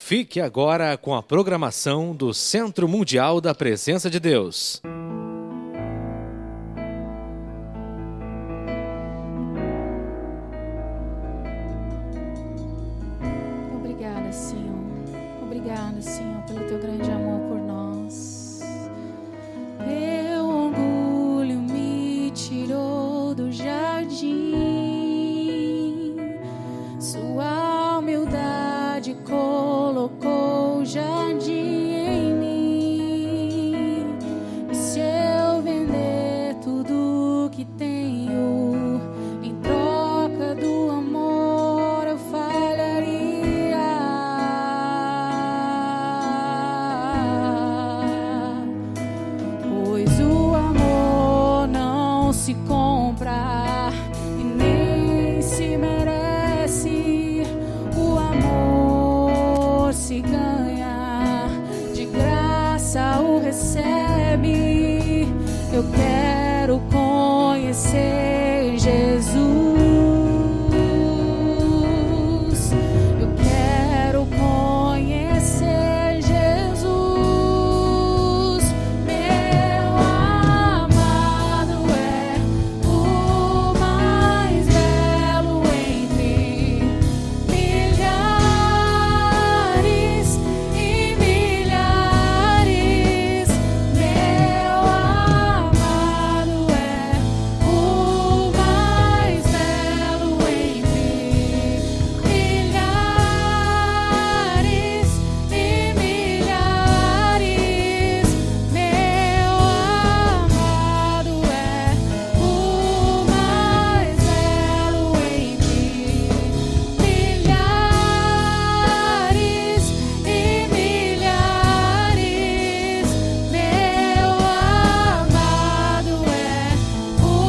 Fique agora com a programação do Centro Mundial da Presença de Deus. Obrigada, Senhor. Obrigada, Senhor, pelo teu grande amor por nós. Teu orgulho me tirou do jardim. Sua humildade colocou o jardim em mim. E se eu vender tudo que tenho em troca do amor, eu falharia. Pois o amor não se compra e nem se merece. O amor se ganha, de graça o recebe. Eu quero conhecer Jesus. Eu quero conhecer Jesus. Meu amado é o mais belo entre milhares e milhares. Meu amado é o mais belo entre milhares e milhares. Meu amado é o mais belo entre milhares e milhares. Meu amado é o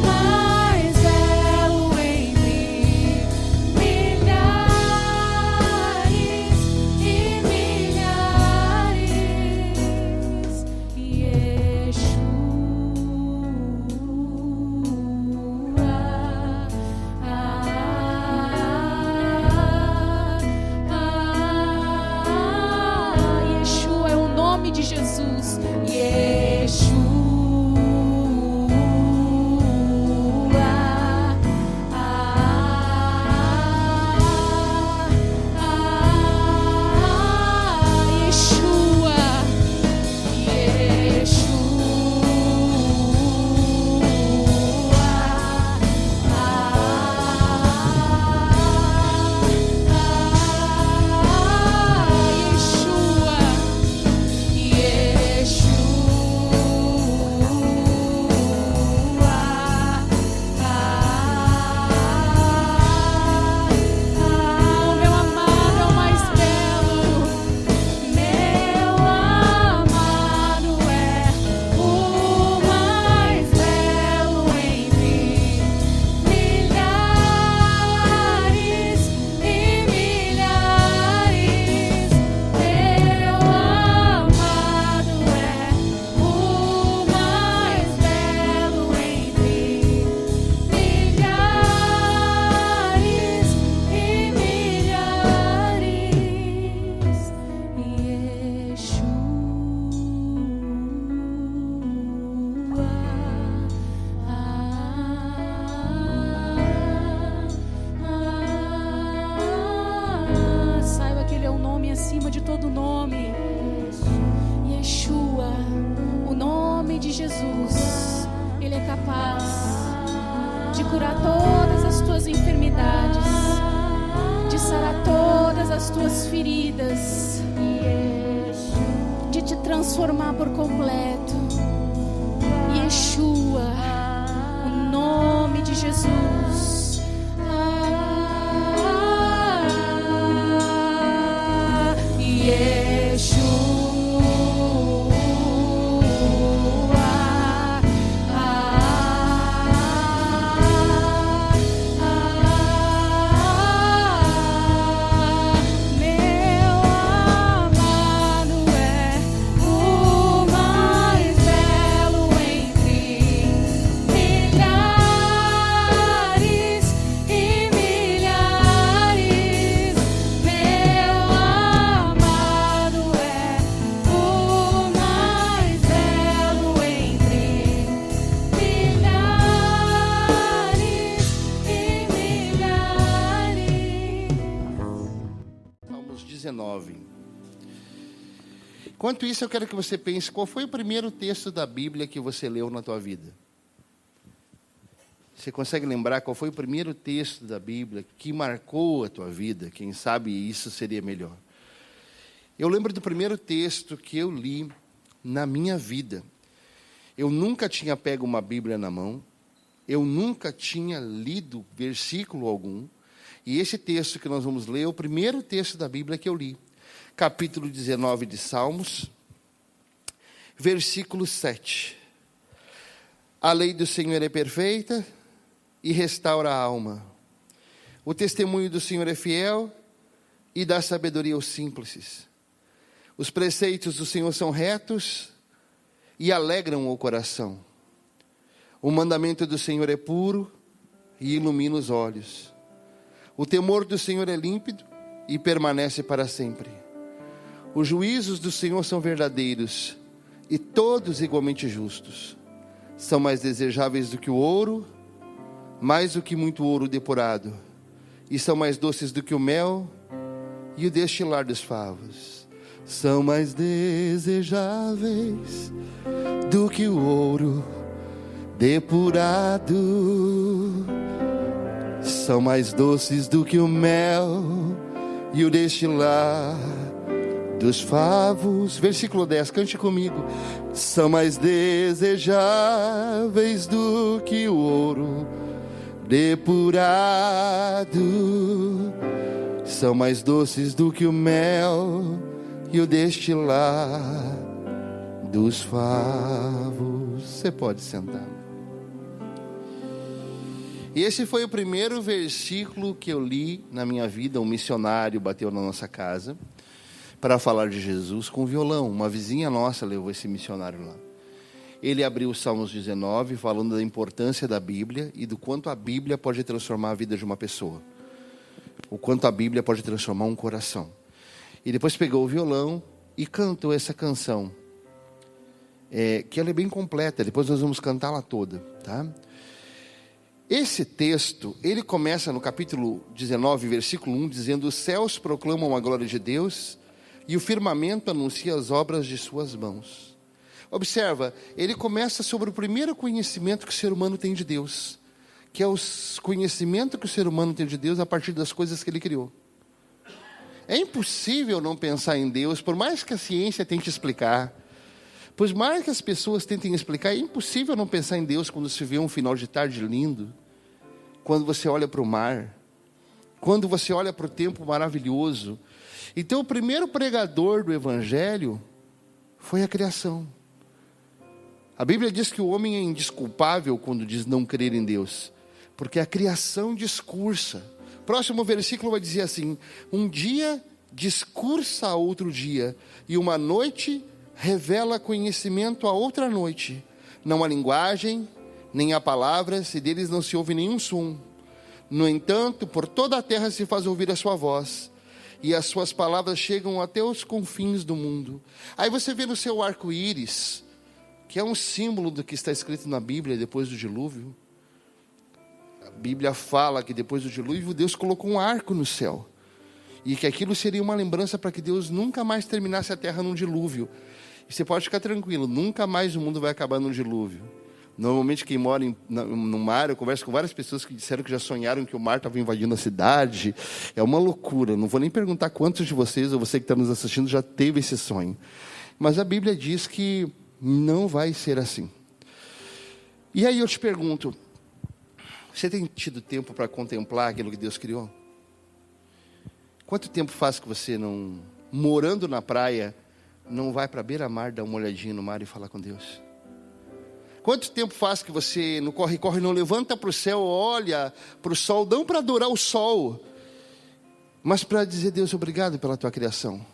mais belo entre milhares e milhares. Yeshua é o nome de Jesus. Meu amado é o mais belo. Meu amado é o mais belo entre milhares e milhares. Meu amado é o mais belo entre milhares e milhares. Saiba que Ele é o nome acima de todo nome. Yeshua, o nome de Jesus. Ele é capaz de curar todas as tuas enfermidades, de sarar todas as tuas feridas, de te transformar por completo. Yeshua, o nome de Jesus. Meu amado é o mais belo entre milhares. Salmos 19. Enquanto isso, eu quero que você pense, qual foi o primeiro texto da Bíblia que você leu na tua vida? Você consegue lembrar qual foi o primeiro texto da Bíblia que marcou a tua vida? Quem sabe isso seria melhor. Eu lembro do primeiro texto que eu li na minha vida. Eu nunca tinha pego uma Bíblia na mão. Eu nunca tinha lido versículo algum. E esse texto que nós vamos ler é o primeiro texto da Bíblia que eu li. Capítulo 19 de Salmos, versículo 7. A lei do Senhor é perfeita e restaura a alma. O testemunho do Senhor é fiel e dá sabedoria aos simples. Os preceitos do Senhor são retos e alegram o coração. O mandamento do Senhor é puro e ilumina os olhos. O temor do Senhor é límpido e permanece para sempre. Os juízos do Senhor são verdadeiros e todos igualmente justos. São mais desejáveis do que o ouro, mais do que muito ouro depurado, e são mais doces do que o mel e o destilar dos favos. São mais desejáveis do que o ouro depurado, são mais doces do que o mel e o destilar dos favos. Versículo 10, cante comigo. São mais desejáveis do que o ouro depurado, são mais doces do que o mel e o destilar dos favos. Você pode sentar. E esse foi o primeiro versículo que eu li na minha vida. Um missionário bateu na nossa casa para falar de Jesus com violão. Uma vizinha nossa levou esse missionário lá. Ele abriu o Salmos 19, falando da importância da Bíblia e do quanto a Bíblia pode transformar a vida de uma pessoa. O quanto a Bíblia pode transformar um coração. E depois pegou o violão e cantou essa canção. Que ela é bem completa, depois nós vamos cantá-la toda, tá? Esse texto, ele começa no capítulo 19, versículo 1, dizendo: os céus proclamam a glória de Deus e o firmamento anuncia as obras de suas mãos. Observa, ele começa sobre o primeiro conhecimento que o ser humano tem de Deus, que é o conhecimento que o ser humano tem de Deus a partir das coisas que ele criou. É impossível não pensar em Deus, por mais que a ciência tente explicar, por mais que as pessoas tentem explicar, é impossível não pensar em Deus quando se vê um final de tarde lindo, quando você olha para o mar, quando você olha para o tempo maravilhoso. Então, o primeiro pregador do Evangelho foi a criação. A Bíblia diz que o homem é indesculpável quando diz não crer em Deus, porque a criação discursa. Próximo versículo vai dizer assim: um dia discursa a outro dia, e uma noite revela conhecimento a outra noite. Não há linguagem, nem há palavras, e deles não se ouve nenhum som. No entanto, por toda a terra se faz ouvir a sua voz, e as suas palavras chegam até os confins do mundo. Aí você vê no seu arco-íris, que é um símbolo do que está escrito na Bíblia depois do dilúvio. A Bíblia fala que depois do dilúvio Deus colocou um arco no céu, e que aquilo seria uma lembrança para que Deus nunca mais terminasse a terra num dilúvio. E você pode ficar tranquilo, nunca mais o mundo vai acabar num dilúvio. Normalmente quem mora no mar, eu converso com várias pessoas que disseram que já sonharam que o mar estava invadindo a cidade. É uma loucura, não vou nem perguntar quantos de vocês, ou você que está nos assistindo, já teve esse sonho. Mas a Bíblia diz que não vai ser assim. E aí eu te pergunto, você tem tido tempo para contemplar aquilo que Deus criou? Quanto tempo faz que você não, morando na praia, não vai para a beira-mar, dar uma olhadinha no mar e falar com Deus? Quanto tempo faz que você no corre-corre não levanta para o céu, olha para o sol, não para adorar o sol, mas para dizer: Deus, obrigado pela tua criação?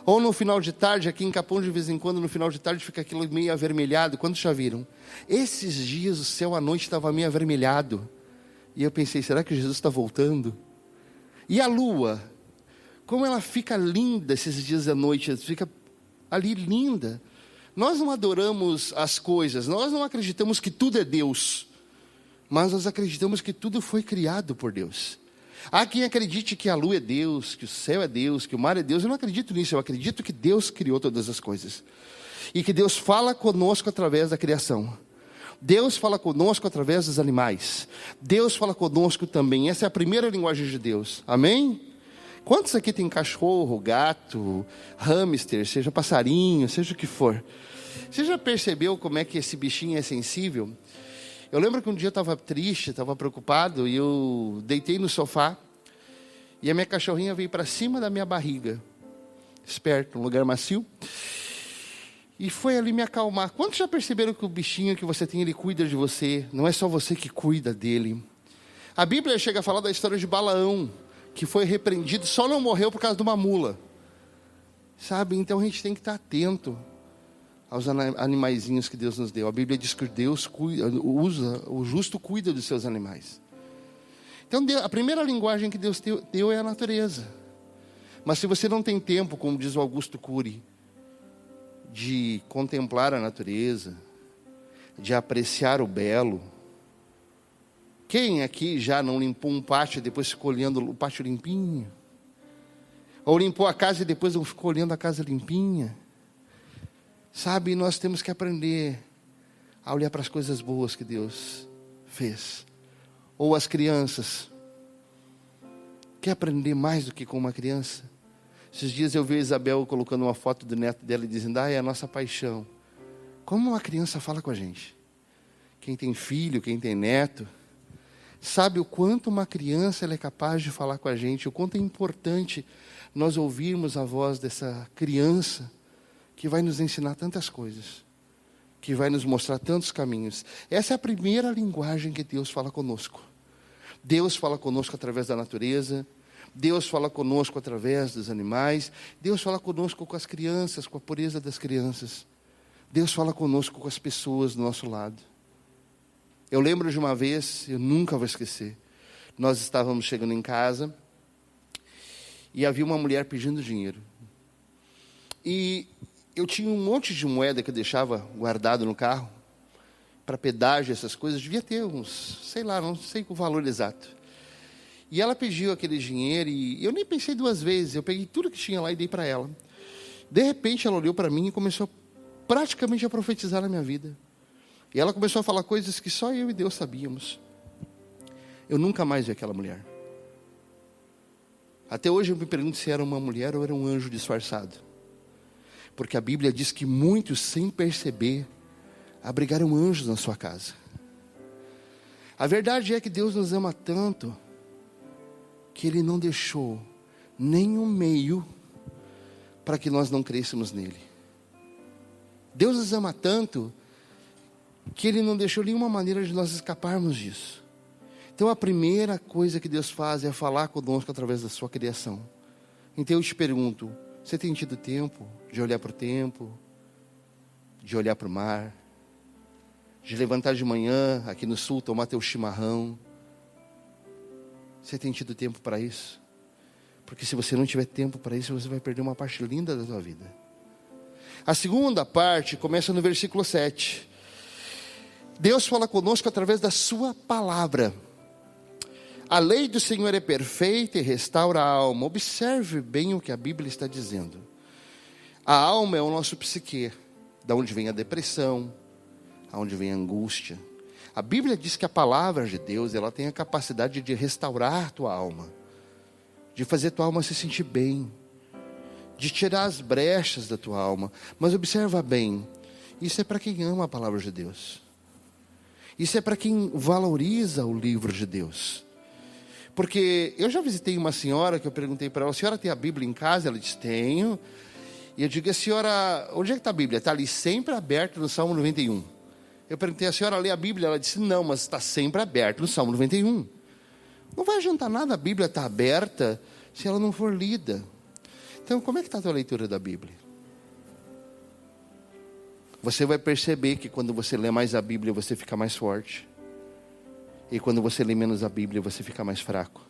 Ou no final de tarde, aqui em Capão, de vez em quando, no final de tarde fica aquilo meio avermelhado. Quantos já viram? Esses dias o céu à noite estava meio avermelhado, e eu pensei: será que Jesus está voltando? E a lua, como ela fica linda esses dias à noite, fica ali linda. Nós não adoramos as coisas, nós não acreditamos que tudo é Deus, mas nós acreditamos que tudo foi criado por Deus. Há quem acredite que a lua é Deus, que o céu é Deus, que o mar é Deus. Eu não acredito nisso, eu acredito que Deus criou todas as coisas. E que Deus fala conosco através da criação. Deus fala conosco através dos animais. Deus fala conosco também. Essa é a primeira linguagem de Deus. Amém? Quantos aqui tem cachorro, gato, hamster, seja passarinho, seja o que for? Você já percebeu como é que esse bichinho é sensível? Eu lembro que um dia eu estava triste, estava preocupado, e eu deitei no sofá, e a minha cachorrinha veio para cima da minha barriga, esperto, um lugar macio, e foi ali me acalmar. Quantos já perceberam que o bichinho que você tem, ele cuida de você? Não é só você que cuida dele. A Bíblia chega a falar da história de Balaão, que foi repreendido, só não morreu por causa de uma mula. Sabe, então a gente tem que estar atento aos animaizinhos que Deus nos deu. A Bíblia diz que Deus o justo cuida dos seus animais. Então a primeira linguagem que Deus deu é a natureza. Mas se você não tem tempo, como diz o Augusto Cury, de contemplar a natureza, de apreciar o belo. Quem aqui já não limpou um pátio e depois ficou olhando o pátio limpinho? Ou limpou a casa e depois não ficou olhando a casa limpinha? Sabe, nós temos que aprender a olhar para as coisas boas que Deus fez. Ou as crianças. Quer aprender mais do que com uma criança? Esses dias eu vi a Isabel colocando uma foto do neto dela e dizendo, é a nossa paixão. Como uma criança fala com a gente? Quem tem filho, quem tem neto, sabe o quanto uma criança ela é capaz de falar com a gente, o quanto é importante nós ouvirmos a voz dessa criança, que vai nos ensinar tantas coisas, que vai nos mostrar tantos caminhos. Essa é a primeira linguagem que Deus fala conosco. Deus fala conosco através da natureza, Deus fala conosco através dos animais, Deus fala conosco com as crianças, com a pureza das crianças. Deus fala conosco com as pessoas do nosso lado. Eu lembro de uma vez, eu nunca vou esquecer, nós estávamos chegando em casa e havia uma mulher pedindo dinheiro. E eu tinha um monte de moeda que eu deixava guardado no carro, para pedágio, essas coisas, devia ter uns, sei lá, não sei o valor exato. E ela pediu aquele dinheiro e eu nem pensei duas vezes, eu peguei tudo que tinha lá e dei para ela. De repente ela olhou para mim e começou praticamente a profetizar na minha vida. E ela começou a falar coisas que só eu e Deus sabíamos. Eu nunca mais vi aquela mulher. Até hoje eu me pergunto se era uma mulher ou era um anjo disfarçado. Porque a Bíblia diz que muitos, sem perceber, abrigaram anjos na sua casa. A verdade é que Deus nos ama tanto, que Ele não deixou nenhum meio para que nós não crescêssemos nele. Deus nos ama tanto, que Ele não deixou nenhuma maneira de nós escaparmos disso. Então a primeira coisa que Deus faz é falar conosco através da sua criação. Então eu te pergunto, você tem tido tempo de olhar para o tempo, de olhar para o mar, de levantar de manhã aqui no sul, tomar teu chimarrão? Você tem tido tempo para isso? Porque se você não tiver tempo para isso, você vai perder uma parte linda da sua vida. A segunda parte começa no versículo 7. Deus fala conosco através da sua palavra. A lei do Senhor é perfeita e restaura a alma. Observe bem o que a Bíblia está dizendo. A alma é o nosso psique, da onde vem a depressão, aonde vem a angústia. A Bíblia diz que a palavra de Deus, ela tem a capacidade de restaurar tua alma, de fazer tua alma se sentir bem, de tirar as brechas da tua alma. Mas observa bem, isso é para quem ama a palavra de Deus. Isso é para quem valoriza o livro de Deus. Porque eu já visitei uma senhora que eu perguntei para ela, a senhora tem a Bíblia em casa? Ela disse, tenho. E eu digo, a senhora, onde é que está a Bíblia? Está ali sempre aberto no Salmo 91. Eu perguntei, a senhora lê a Bíblia? Ela disse, não, mas está sempre aberto no Salmo 91. Não vai adiantar nada a Bíblia estar aberta se ela não for lida. Então, como é que está a tua leitura da Bíblia? Você vai perceber que quando você lê mais a Bíblia, você fica mais forte. E quando você lê menos a Bíblia, você fica mais fraco.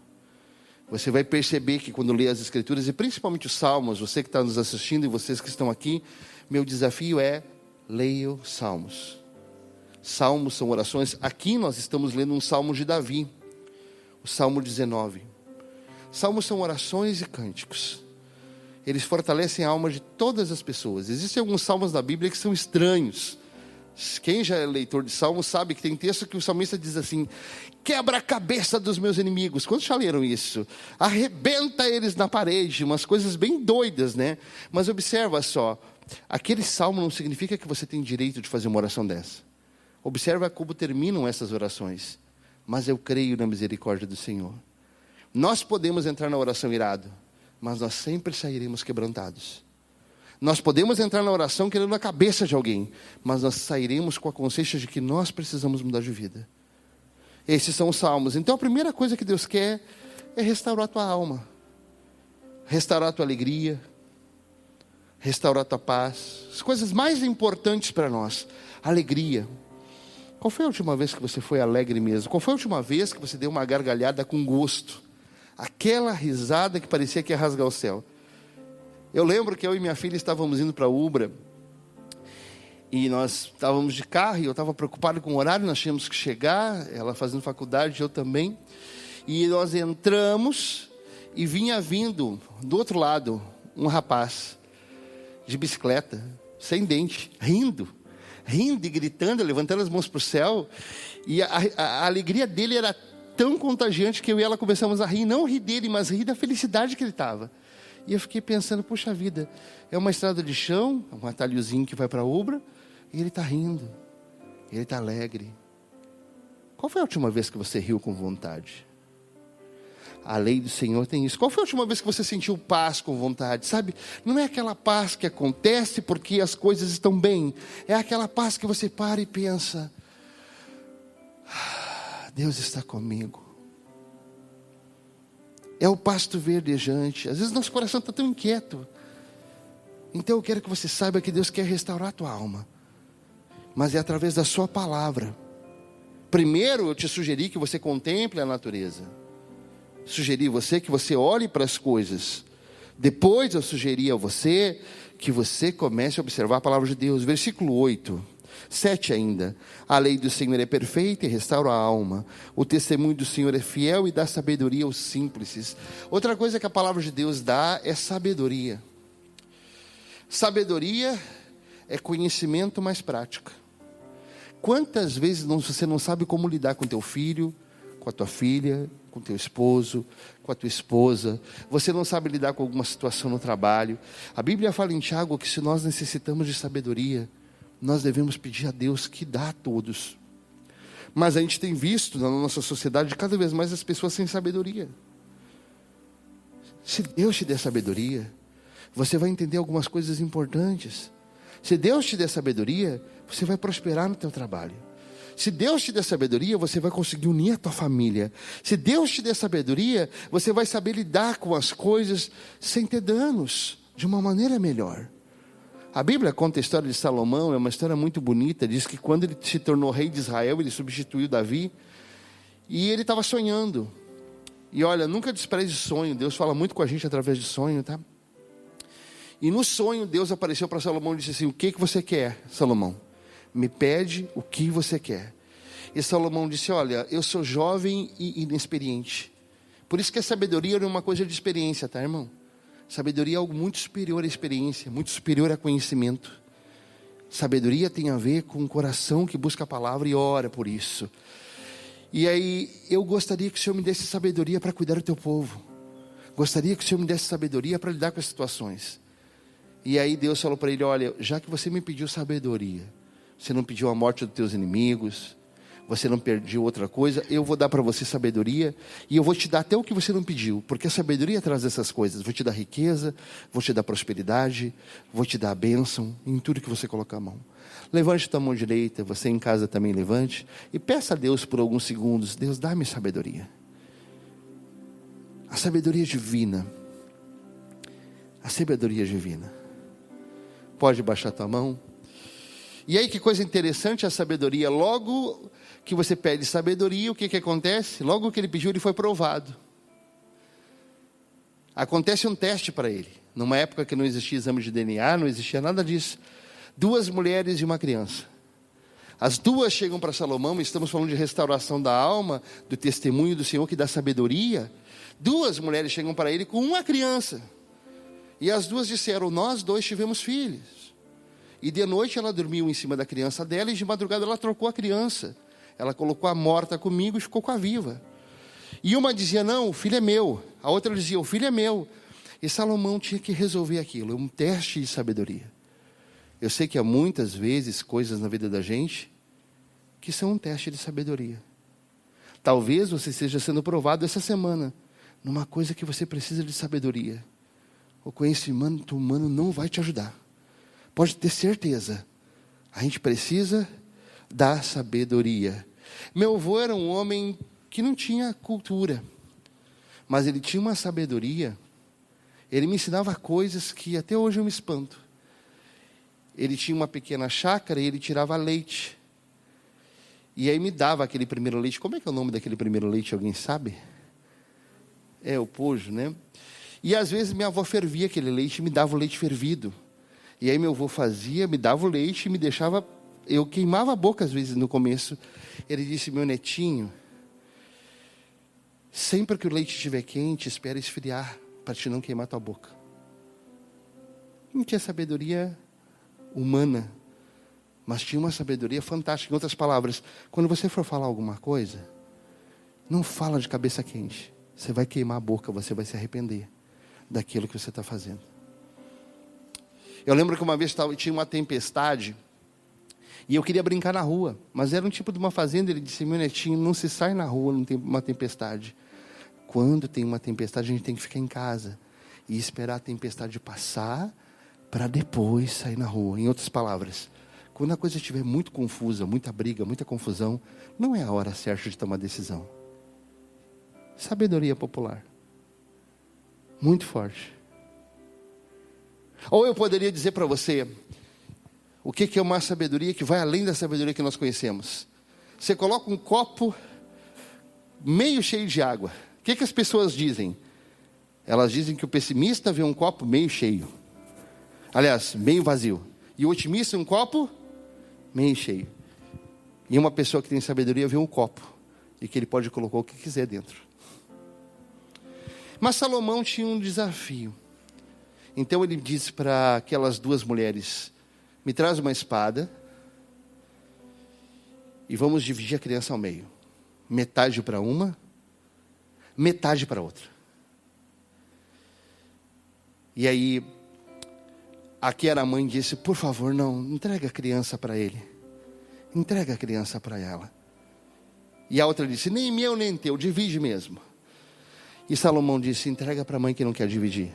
Você vai perceber que quando lê as Escrituras, e principalmente os Salmos, você que está nos assistindo e vocês que estão aqui, meu desafio é, leia os Salmos. Salmos são orações. Aqui nós estamos lendo um Salmo de Davi, o Salmo 19. Salmos são orações e cânticos. Eles fortalecem a alma de todas as pessoas. Existem alguns salmos da Bíblia que são estranhos. Quem já é leitor de salmos sabe que tem texto que o salmista diz assim: quebra a cabeça dos meus inimigos. Quantos já leram isso? Arrebenta eles na parede. Umas coisas bem doidas, né? Mas observa só, aquele salmo não significa que você tem direito de fazer uma oração dessa. Observa como terminam essas orações. Mas eu creio na misericórdia do Senhor. Nós podemos entrar na oração irado, mas nós sempre sairemos quebrantados. Nós podemos entrar na oração querendo a cabeça de alguém, mas nós sairemos com a consciência de que nós precisamos mudar de vida. Esses são os salmos. Então a primeira coisa que Deus quer é restaurar a tua alma, restaurar a tua alegria, restaurar a tua paz. As coisas mais importantes para nós, alegria. Qual foi a última vez que você foi alegre mesmo? Qual foi a última vez que você deu uma gargalhada com gosto? Aquela risada que parecia que ia rasgar o céu. Eu lembro que eu e minha filha estávamos indo para Ubra, e nós estávamos de carro, e eu estava preocupado com o horário, nós tínhamos que chegar, ela fazendo faculdade, eu também, e nós entramos, e vinha vindo, do outro lado, um rapaz, de bicicleta, sem dente, rindo e gritando, levantando as mãos para o céu, e a alegria dele era tão contagiante, que eu e ela começamos a rir, não rir dele, mas rir da felicidade que ele estava. E eu fiquei pensando, puxa vida, é uma estrada de chão, um atalhozinho que vai para Ubra, e ele está rindo, ele está alegre. Qual foi a última vez que você riu com vontade? A lei do Senhor tem isso. Qual foi a última vez que você sentiu paz com vontade? Sabe, não é aquela paz que acontece porque as coisas estão bem, é aquela paz que você para e pensa: Deus está comigo. É o pasto verdejante. Às vezes nosso coração está tão inquieto. Então eu quero que você saiba que Deus quer restaurar a tua alma, mas é através da sua palavra. Primeiro eu te sugeri que você contemple a natureza. Sugeri você que você olhe para as coisas. Depois eu sugeri a você que você comece a observar a palavra de Deus. Versículo 8. 7 ainda, a lei do Senhor é perfeita e restaura a alma, o testemunho do Senhor é fiel e dá sabedoria aos simples. Outra coisa que a palavra de Deus dá é sabedoria. Sabedoria é conhecimento mais prática. Quantas vezes você não sabe como lidar com teu filho, com a tua filha, com teu esposo, com a tua esposa? Você não sabe lidar com alguma situação no trabalho. A Bíblia fala em Tiago que se nós necessitamos de sabedoria, nós devemos pedir a Deus que dá a todos. Mas a gente tem visto na nossa sociedade cada vez mais as pessoas sem sabedoria. Se Deus te der sabedoria, você vai entender algumas coisas importantes. Se Deus te der sabedoria, você vai prosperar no teu trabalho. Se Deus te der sabedoria, você vai conseguir unir a tua família. Se Deus te der sabedoria, você vai saber lidar com as coisas sem ter danos, de uma maneira melhor. A Bíblia conta a história de Salomão, é uma história muito bonita. Diz que quando ele se tornou rei de Israel, ele substituiu Davi, e ele estava sonhando. E olha, nunca despreze sonho, Deus fala muito com a gente através de sonho, tá? E no sonho Deus apareceu para Salomão e disse assim: o que você quer, Salomão? Me pede o que você quer. E Salomão disse: olha, eu sou jovem e inexperiente. Por isso que a sabedoria não é uma coisa de experiência, tá, irmão? Sabedoria é algo muito superior à experiência, muito superior a conhecimento. Sabedoria tem a ver com o coração que busca a palavra e ora por isso. E aí, eu gostaria que o Senhor me desse sabedoria para cuidar do teu povo. Gostaria que o Senhor me desse sabedoria para lidar com as situações. E aí Deus falou para ele: olha, já que você me pediu sabedoria, você não pediu a morte dos teus inimigos, você não pediu outra coisa, eu vou dar para você sabedoria, e eu vou te dar até o que você não pediu, porque a sabedoria traz essas coisas. Vou te dar riqueza, vou te dar prosperidade, vou te dar a bênção em tudo que você colocar a mão. Levante a tua mão direita, você em casa também levante, e peça a Deus por alguns segundos: Deus, dá-me sabedoria. A sabedoria divina. A sabedoria divina. Pode baixar a tua mão. E aí que coisa interessante a sabedoria. Logo que você pede sabedoria, o que acontece? Logo que ele pediu, ele foi provado. Acontece um teste para ele. Numa época que não existia exame de DNA, não existia nada disso. 2 mulheres e uma criança. As duas chegam para Salomão, e estamos falando de restauração da alma, do testemunho do Senhor que dá sabedoria. 2 mulheres chegam para ele com uma criança. E as 2 disseram: nós 2 tivemos filhos. E de noite ela dormiu em cima da criança dela, e de madrugada ela trocou a criança. Ela colocou a morta comigo e ficou com a viva. E uma dizia: não, o filho é meu. A outra dizia: o filho é meu. E Salomão tinha que resolver aquilo, um teste de sabedoria. Eu sei que há muitas vezes coisas na vida da gente que são um teste de sabedoria. Talvez você esteja sendo provado essa semana numa coisa que você precisa de sabedoria. O conhecimento humano não vai te ajudar. Pode ter certeza. A gente precisa da sabedoria. Meu avô era um homem que não tinha cultura, mas ele tinha uma sabedoria. Ele me ensinava coisas que até hoje eu me espanto. Ele tinha uma pequena chácara e ele tirava leite. E aí me dava aquele primeiro leite. Como é que é o nome daquele primeiro leite? Alguém sabe? É o pojo, né? E às vezes minha avó fervia aquele leite e me dava o leite fervido. E aí meu avô fazia, me dava o leite e me deixava... Eu queimava a boca às vezes no começo. Ele disse: meu netinho, sempre que o leite estiver quente, espera esfriar, para te não queimar tua boca. Não tinha sabedoria humana, mas tinha uma sabedoria fantástica. Em outras palavras, quando você for falar alguma coisa, não fala de cabeça quente. Você vai queimar a boca, você vai se arrepender daquilo que você está fazendo. Eu lembro que uma vez tinha uma tempestade e eu queria brincar na rua, mas era um tipo de uma fazenda. Ele disse: meu netinho, não se sai na rua, não tem uma tempestade. Quando tem uma tempestade, a gente tem que ficar em casa e esperar a tempestade passar para depois sair na rua. Em outras palavras, quando a coisa estiver muito confusa, muita briga, muita confusão, não é a hora certa de tomar decisão. Sabedoria popular. Muito forte. Ou eu poderia dizer para você, o que é uma sabedoria que vai além da sabedoria que nós conhecemos. Você coloca um copo meio cheio de água. O que as pessoas dizem? Elas dizem que o pessimista vê um copo meio cheio. Aliás, meio vazio. E o otimista um copo meio cheio. E uma pessoa que tem sabedoria vê um copo e que ele pode colocar o que quiser dentro. Mas Salomão tinha um desafio. Então ele disse para aquelas 2 mulheres: me traz uma espada e vamos dividir a criança ao meio. Metade para uma, metade para outra. E aí, aqui era a mãe, disse: por favor, não, entrega a criança para ele. Entrega a criança para ela. E a outra disse: nem meu, nem teu, divide mesmo. E Salomão disse: entrega para a mãe que não quer dividir.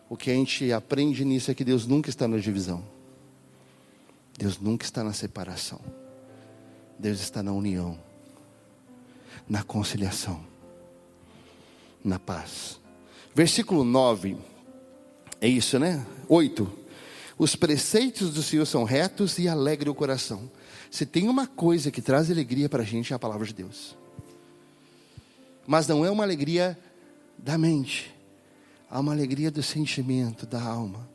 O que a gente aprende nisso é que Deus nunca está na divisão. Deus nunca está na separação. Deus está na união, na conciliação, na paz. Versículo 9. É isso, né? 8. Os preceitos do Senhor são retos e alegra o coração. Se tem uma coisa que traz alegria para a gente, é a palavra de Deus. Mas não é uma alegria da mente. Há uma alegria do sentimento, da alma.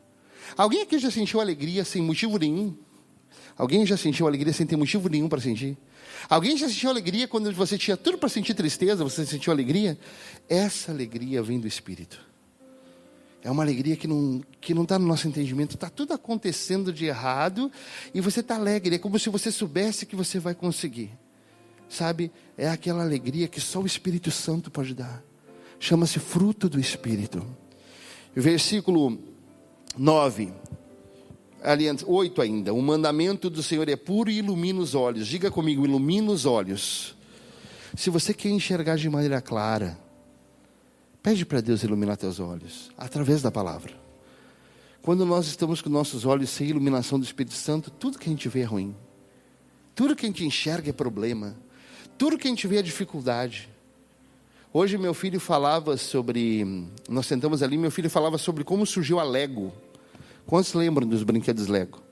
Alguém aqui já sentiu alegria sem motivo nenhum? Alguém já sentiu alegria sem ter motivo nenhum para sentir? Alguém já sentiu alegria quando você tinha tudo para sentir tristeza, você sentiu alegria? Essa alegria vem do Espírito. É uma alegria que não está no nosso entendimento. Está tudo acontecendo de errado e você está alegre. É como se você soubesse que você vai conseguir. Sabe? É aquela alegria que só o Espírito Santo pode dar. Chama-se fruto do Espírito. Versículo 9. Aliás, 8 ainda. O mandamento do Senhor é puro e ilumina os olhos. Diga comigo: ilumina os olhos. Se você quer enxergar de maneira clara, pede para Deus iluminar teus olhos, através da palavra. Quando nós estamos com nossos olhos sem iluminação do Espírito Santo, tudo que a gente vê é ruim. Tudo que a gente enxerga é problema. Tudo que a gente vê é dificuldade. Hoje meu filho falava sobre... Nós sentamos ali, meu filho falava sobre como surgiu a Lego. Quantos lembram dos brinquedos Lego?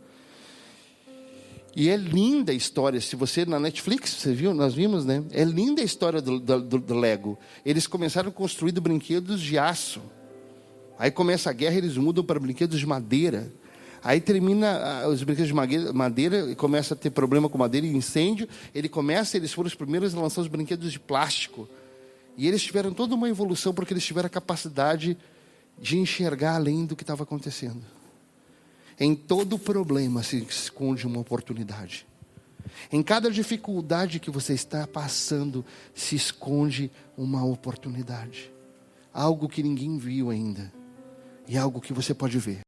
E é linda a história. Se você, na Netflix, você viu? Nós vimos, né? É linda a história do Lego. Eles começaram construindo brinquedos de aço. Aí começa a guerra, eles mudam para brinquedos de madeira. Aí termina os brinquedos de madeira, e começa a ter problema com madeira e incêndio. Eles foram os primeiros a lançar os brinquedos de plástico. E eles tiveram toda uma evolução porque eles tiveram a capacidade de enxergar além do que estava acontecendo. Em todo problema se esconde uma oportunidade. Em cada dificuldade que você está passando se esconde uma oportunidade. Algo que ninguém viu ainda. E algo que você pode ver.